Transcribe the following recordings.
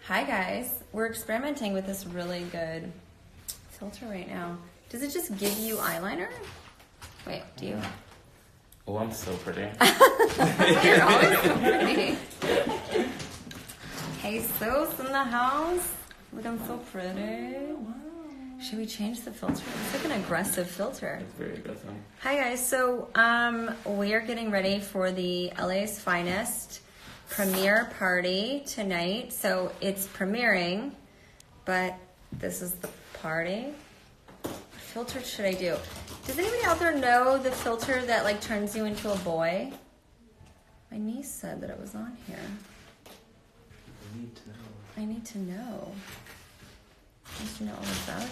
Hi guys, we're experimenting with this really good filter right now. Does it just give you eyeliner? Wait, do you? Oh, I'm so pretty. You're always so pretty. Hey, Sos in the house. Look, I'm so pretty. Should we change the filter? It's like an aggressive filter. It's very aggressive. Hi guys, so we are getting ready for the LA's Finest premiere party tonight. So it's premiering, but this is the party. What filter should I do? Does anybody out there know the filter that like turns you into a boy? My niece said that it was on here. I need to know. I need to know. I need to know all about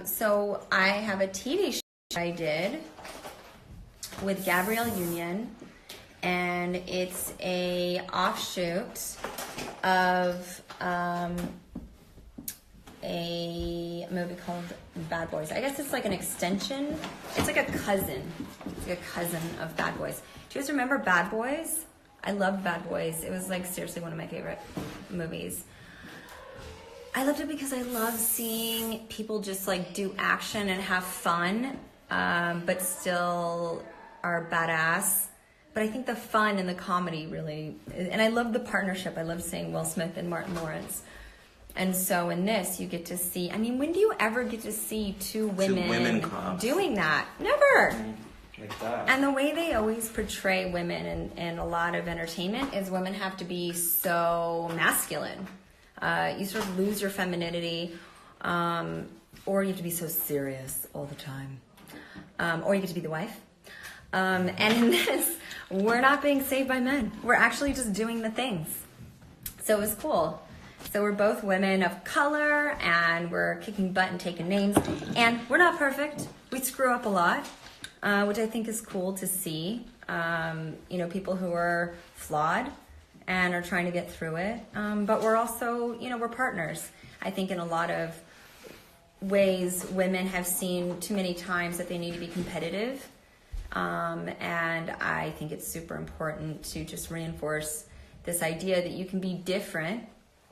it. So I have a TV show I did with Gabrielle Union, and it's a offshoot of a movie called Bad Boys. I guess it's like an extension. It's like a cousin. It's like a cousin of Bad Boys. Do you guys remember Bad Boys? I loved Bad Boys. It was like seriously one of my favorite movies. I loved it because I love seeing people just like do action and have fun, but still are badass. But I think the fun and the comedy really, and I love the partnership. I love seeing Will Smith and Martin Lawrence. And so in this, you get to see, I mean, when do you ever get to see two women doing that? Never. Like that. And the way they always portray women in a lot of entertainment is women have to be so masculine. You sort of lose your femininity, or you have to be so serious all the time, or you get to be the wife. And in this, we're not being saved by men. We're actually just doing the things. So it was cool. So we're both women of color, and we're kicking butt and taking names. And we're not perfect. We screw up a lot, which I think is cool to see. People who are flawed and are trying to get through it. But we're also, we're partners. I think in a lot of ways, women have seen too many times that they need to be competitive. And I think it's super important to just reinforce this idea that you can be different,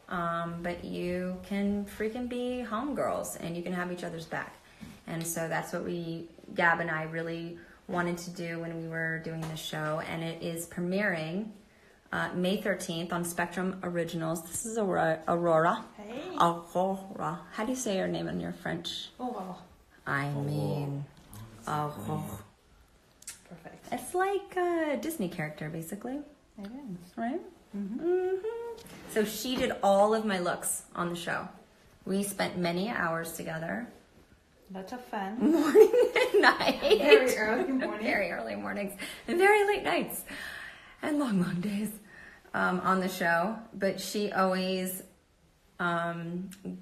but you can freaking be homegirls and you can have each other's back. And so that's what Gab and I really wanted to do when we were doing this show. And it is premiering May 13th on Spectrum Originals. This is Aurora. Hey. Aurora. How do you say your name in your French? Oh, I mean, Aurora. perfect. It's like a Disney character, basically, It is. right? So she did all of my looks on the show. We spent many hours together. Lots of fun. Morning and night. Very early morning. Very early mornings. And very late nights. And long, long days on the show. But she always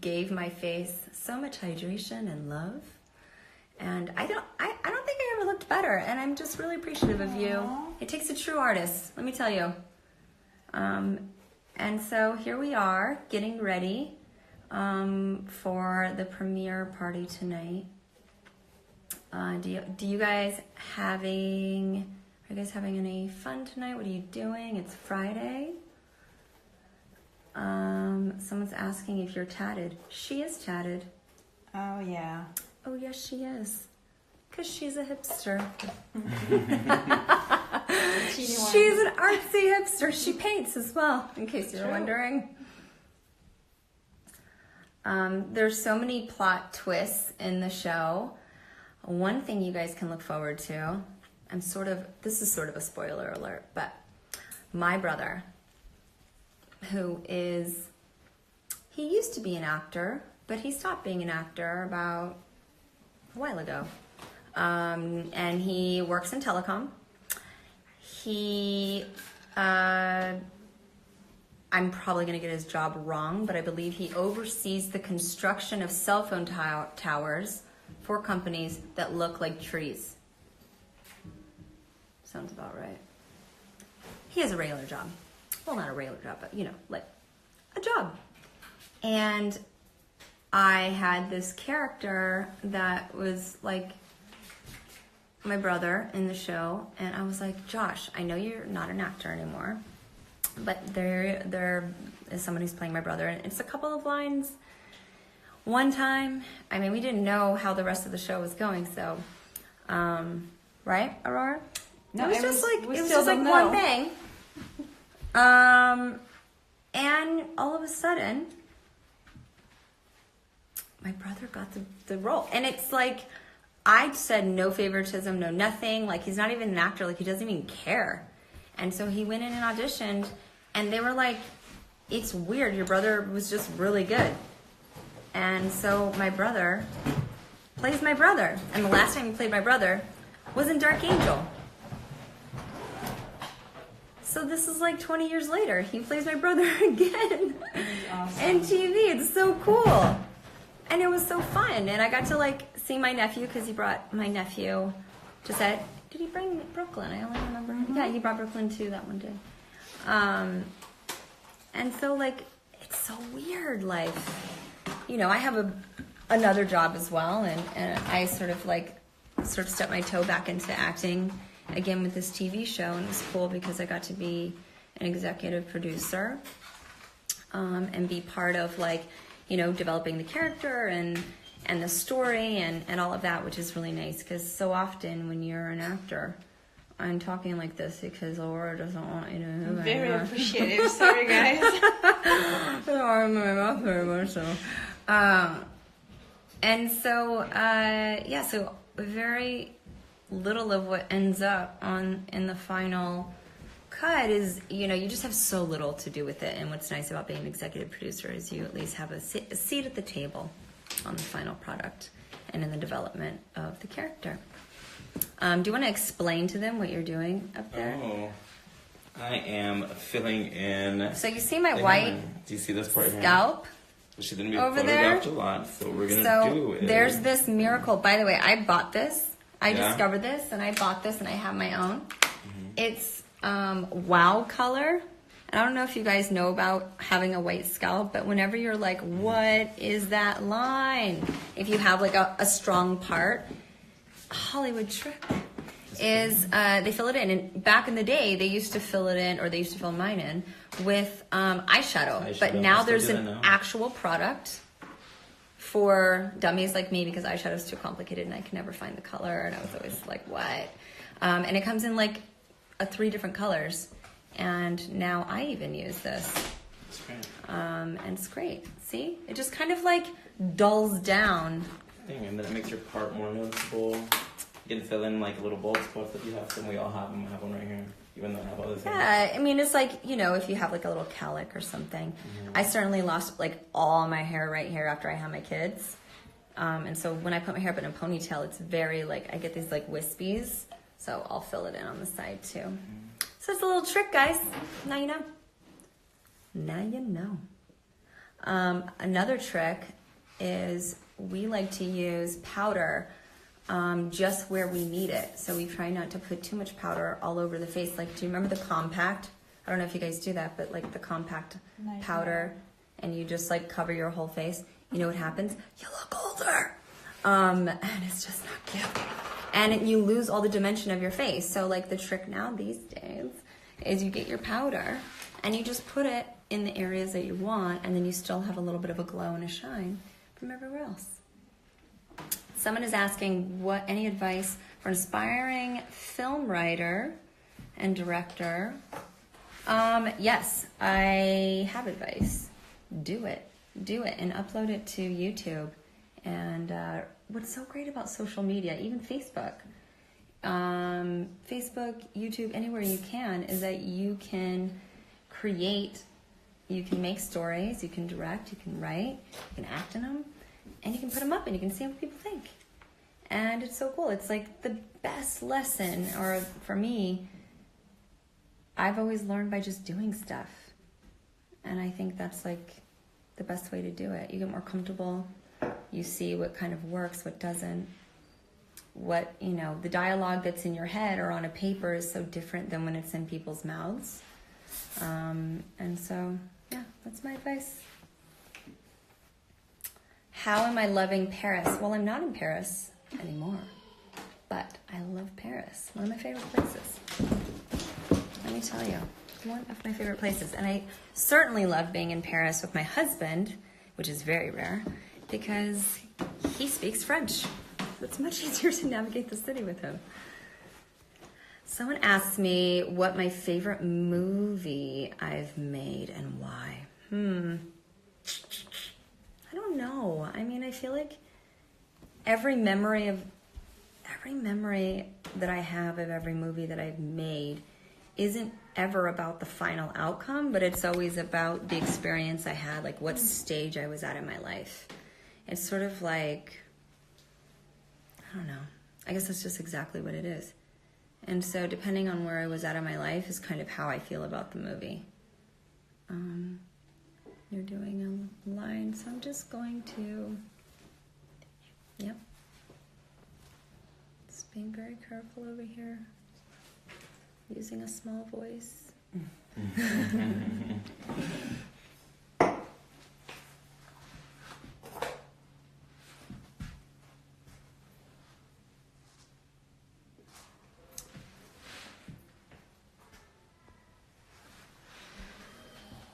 gave my face so much hydration and love. And I don't think I ever looked better. And I'm just really appreciative of you. Aww. It takes a true artist, let me tell you. And so here we are getting ready for the premiere party tonight. Are you guys having any fun tonight? What are you doing? It's Friday. Someone's asking if you're tatted. She is tatted. Oh, yeah. Oh, yes, she is. Because she's a hipster. She's an artsy hipster. She paints as well, in case you're wondering. There's so many plot twists in the show. One thing you guys can look forward to, this is sort of a spoiler alert, but my brother, he used to be an actor, but he stopped being an actor about a while ago. And he works in telecom. I'm probably going to get his job wrong, but I believe he oversees the construction of cell phone towers for companies that look like trees. Sounds about right. He has a regular job. Well, not a regular job, but, like a job. And I had this character that was like my brother in the show, and I was like, Josh, I know you're not an actor anymore, But there is someone who's playing my brother, and it's a couple of lines. One time, I mean, we didn't know how the rest of the show was going, so, right, Aurora? No, it was it just was- like we it was still just like don't one know. thing. And all of a sudden, my brother got the role, and it's like I said no favoritism, no nothing. Like he's not even an actor. Like he doesn't even care. And so he went in and auditioned, and they were like, "It's weird. Your brother was just really good." And so my brother plays my brother, and the last time he played my brother was in Dark Angel. So this is like 20 years later. He plays my brother again awesome. in TV. It's so cool. And it was so fun. And I got to like see my nephew because he brought my nephew to set. Did he bring Brooklyn? I only remember. Yeah, he brought Brooklyn too that one day. And so like, it's so weird. Like, you know, I have another job as well. And I sort of stepped my toe back into acting again with this TV show, and it was cool because I got to be an executive producer and be part of like, you know, developing the character and the story and all of that, which is really nice because so often when you're an actor, I'm talking like this because Aurora doesn't want you to know who Very I am. appreciative. Sorry, guys. I'm in my mouth very much so. And so, so very little of what ends up in the final cut is, you know, you just have so little to do with it. And what's nice about being an executive producer is you at least have a seat at the table on the final product and in the development of the character. Do you want to explain to them what you're doing up there? Oh, I am filling in. So you see my the white hair. Do you see this part here? scalp? She didn't be over photographed there? a lot, so we're gonna So do it. there's this miracle. By the way, I bought this. I Yeah? discovered this, and I bought this, and I have my own. Mm-hmm. It's Wow color. And I don't know if you guys know about having a white scalp, but whenever you're like, what is that line? If you have like a strong part, a Hollywood trick is they fill it in. And back in the day, they used to fill it in, or they used to fill mine in, with eyeshadow. But Eyeshadow. now Still there's do an that now. actual product for dummies like me because eyeshadow is too complicated and I can never find the color, and I was always like, what? And it comes in like 3 different colors, and now I even use this, That's great. and it's great. See, it just kind of like dulls down. Thing, and then it makes your part more noticeable. You can fill in like little bald spots that you have. Some we all have them. I have one right here, even though I have other things. Yeah, I mean, it's like, you know, if you have like a little calic or something. I certainly lost like all my hair right here after I had my kids. And so when I put my hair up in a ponytail, it's very like, I get these like wispies. So I'll fill it in on the side too. So it's a little trick, guys. Now you know. Now you know. Another trick is we like to use powder just where we need it. So we try not to put too much powder all over the face. Like, do you remember the compact? I don't know if you guys do that, but like the compact Nice. powder, and you just like cover your whole face. You know what happens? You look older. And it's just not cute. And you lose all the dimension of your face. So like the trick now these days is you get your powder and you just put it in the areas that you want, and then you still have a little bit of a glow and a shine from everywhere else. Someone is asking any advice for an aspiring film writer and director. Yes, I have advice. Do it and upload it to YouTube. And what's so great about social media, even Facebook, YouTube, anywhere you can, is that you can create, you can make stories, you can direct, you can write, you can act in them, and you can put them up and you can see what people think. And it's so cool. It's like the best lesson, or for me, I've always learned by just doing stuff. And I think that's like the best way to do it. You get more comfortable. You see what kind of works, what doesn't. What, you know, the dialogue that's in your head or on a paper is so different than when it's in people's mouths. And so, yeah, that's my advice. How am I loving Paris? Well, I'm not in Paris anymore, but I love Paris. One of my favorite places. Let me tell you. one of my favorite places. And I certainly love being in Paris with my husband, which is very rare, because he speaks French. It's much easier to navigate the city with him. Someone asked me what my favorite movie I've made and why. I don't know. I mean, I feel like every memory that I have of every movie that I've made isn't ever about the final outcome, but it's always about the experience I had, like what stage I was at in my life. It's sort of like, I don't know. I guess that's just exactly what it is. And so depending on where I was at in my life is kind of how I feel about the movie. You're doing a line, so I'm just going to, yep. Just being very careful over here. Using a small voice.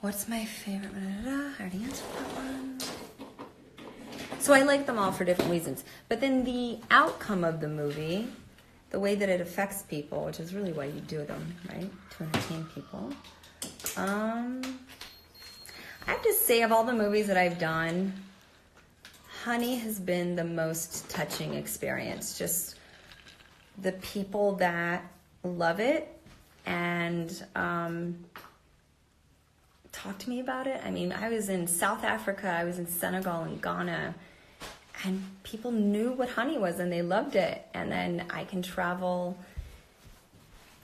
What's my favorite? I already answered that one. So I like them all for different reasons. But then the outcome of the movie, the way that it affects people, which is really why you do them, right? To entertain people. I have to say, of all the movies that I've done, Honey has been the most touching experience. Just the people that love it and talk to me about it. I mean, I was in South Africa, I was in Senegal and Ghana, and people knew what Honey was and they loved it. And then I can travel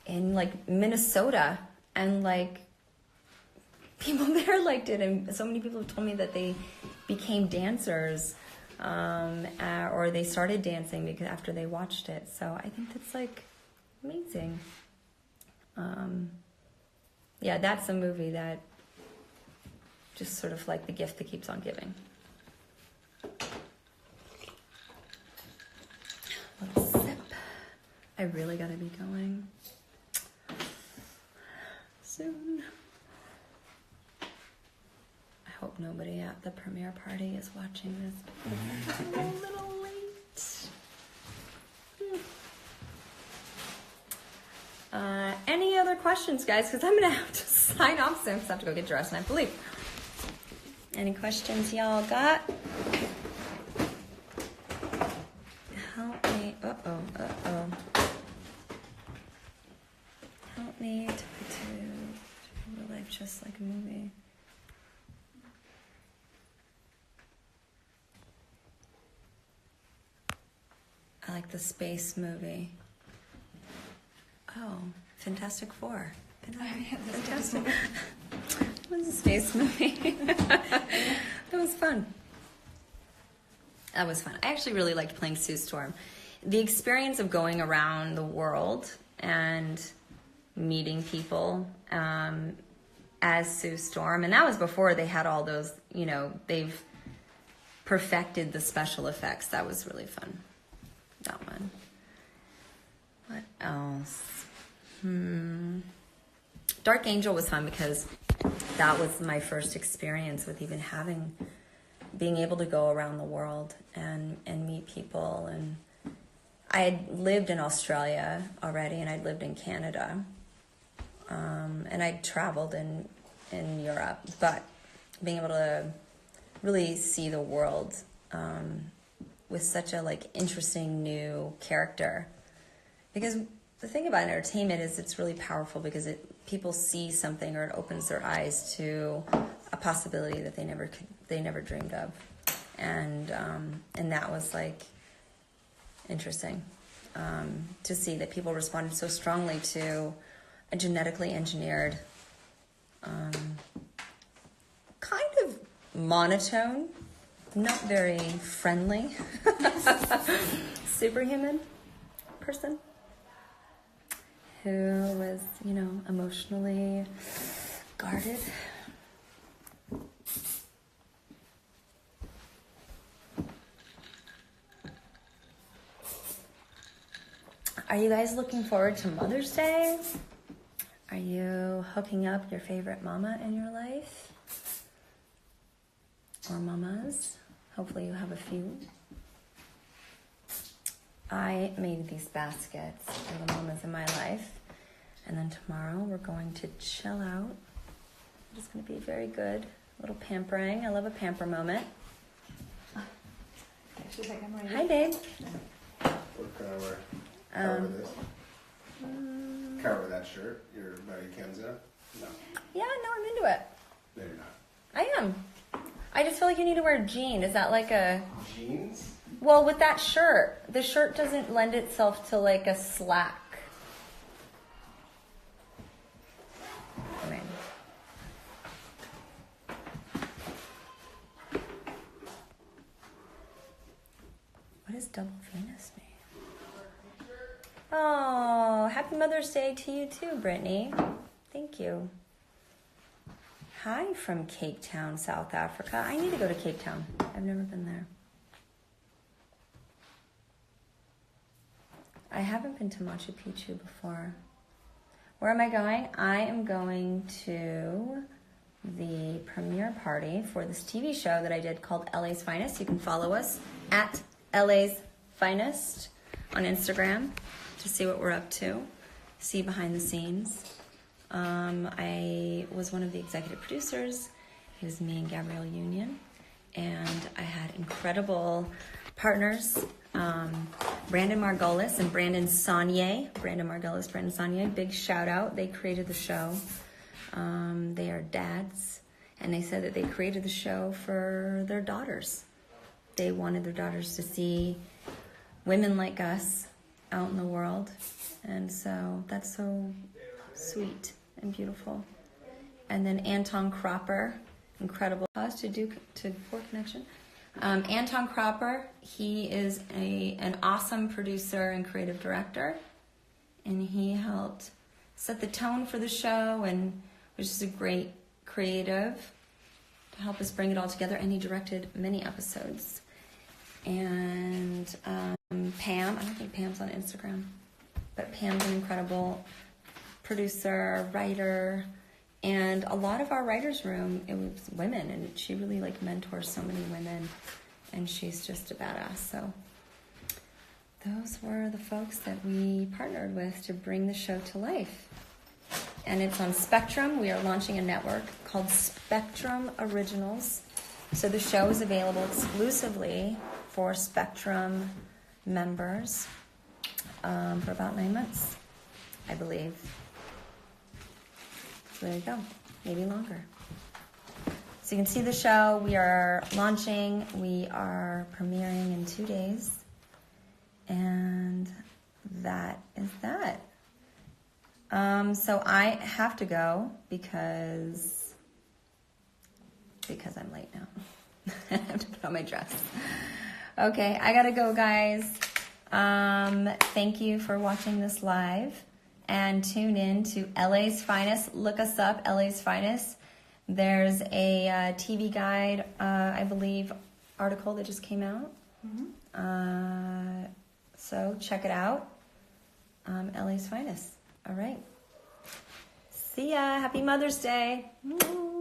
in like Minnesota and like people there liked it. And so many people have told me that they became dancers or they started dancing because after they watched it. So I think that's like amazing. Yeah, that's a movie that just sort of like the gift that keeps on giving. Let's sip. I really gotta be going soon. I hope nobody at the premiere party is watching this. I'm a little late. Any other questions, guys? Because I'm gonna have to sign off soon because I have to go get dressed and I have to leave. Any questions y'all got? Help me. Uh-oh. Help me to put real life just like a movie. I like the space movie. Oh, Fantastic Four. Fantastic. It was a space movie. That was fun. That was fun. I actually really liked playing Sue Storm. The experience of going around the world and meeting people as Sue Storm, and that was before they had all those, they've perfected the special effects. That was really fun. That one. What else? Dark Angel was fun because that was my first experience with even being able to go around the world and meet people. And I had lived in Australia already, and I'd lived in Canada, and I'd traveled in Europe, but being able to really see the world with such a interesting new character, because the thing about entertainment is it's really powerful because people see something or it opens their eyes to a possibility that they never dreamed of, and that was interesting to see that people responded so strongly to a genetically engineered, kind of monotone, not very friendly superhuman person who was, emotionally guarded. Are you guys looking forward to Mother's Day? Are you hooking up your favorite mama in your life? Or mamas? Hopefully you have a few. I made these baskets for the mamas in my life. And then tomorrow we're going to chill out. It's going to be very good. A little pampering. I love a pamper moment. She's like, I'm ready. Hi, babe. What kind of wear? Cover this? Cover that shirt? Your buddy Kenza? No. Yeah, no, I'm into it. No, you're not. I am. I just feel like you need to wear a jean. Is that like a... Jeans? Well, with that shirt, the shirt doesn't lend itself to like a slack. I mean... What does double Venus mean? Oh, happy Mother's Day to you too, Brittany. Thank you. Hi from Cape Town, South Africa. I need to go to Cape Town. I've never been there. I haven't been to Machu Picchu before. Where am I going? I am going to the premiere party for this TV show that I did called LA's Finest. You can follow us at LA's Finest on Instagram to see what we're up to, see behind the scenes. I was one of the executive producers. It was me and Gabrielle Union, and I had incredible partners, Brandon Margolis and Brandon Saunier. Brandon Margolis, Brandon Saunier, big shout out. They created the show. They are dads, and they said that they created the show for their daughters. They wanted their daughters to see women like us out in the world, and so that's so sweet and beautiful. And then Anton Cropper, incredible. To Poor Connection. Anton Cropper, he is an awesome producer and creative director, and he helped set the tone for the show and was just a great creative to help us bring it all together, and he directed many episodes. And Pam, I don't think Pam's on Instagram, but Pam's an incredible producer, writer, and a lot of our writers' room, it was women, and she really like mentors so many women, and she's just a badass. So those were the folks that we partnered with to bring the show to life. And it's on Spectrum. We are launching a network called Spectrum Originals. So the show is available exclusively for Spectrum members for about 9 months, I believe. So there you go, maybe longer. So you can see the show. We are launching. We are premiering in 2 days. And that is that. So I have to go because I'm late now. I have to put on my dress. Okay, I gotta go, guys. Thank you for watching this live, and tune in to LA's Finest. Look us up, LA's Finest. There's a TV guide, I believe, article that just came out. Mm-hmm. So check it out. LA's Finest. All right. See ya. Happy Mother's Day. Woo.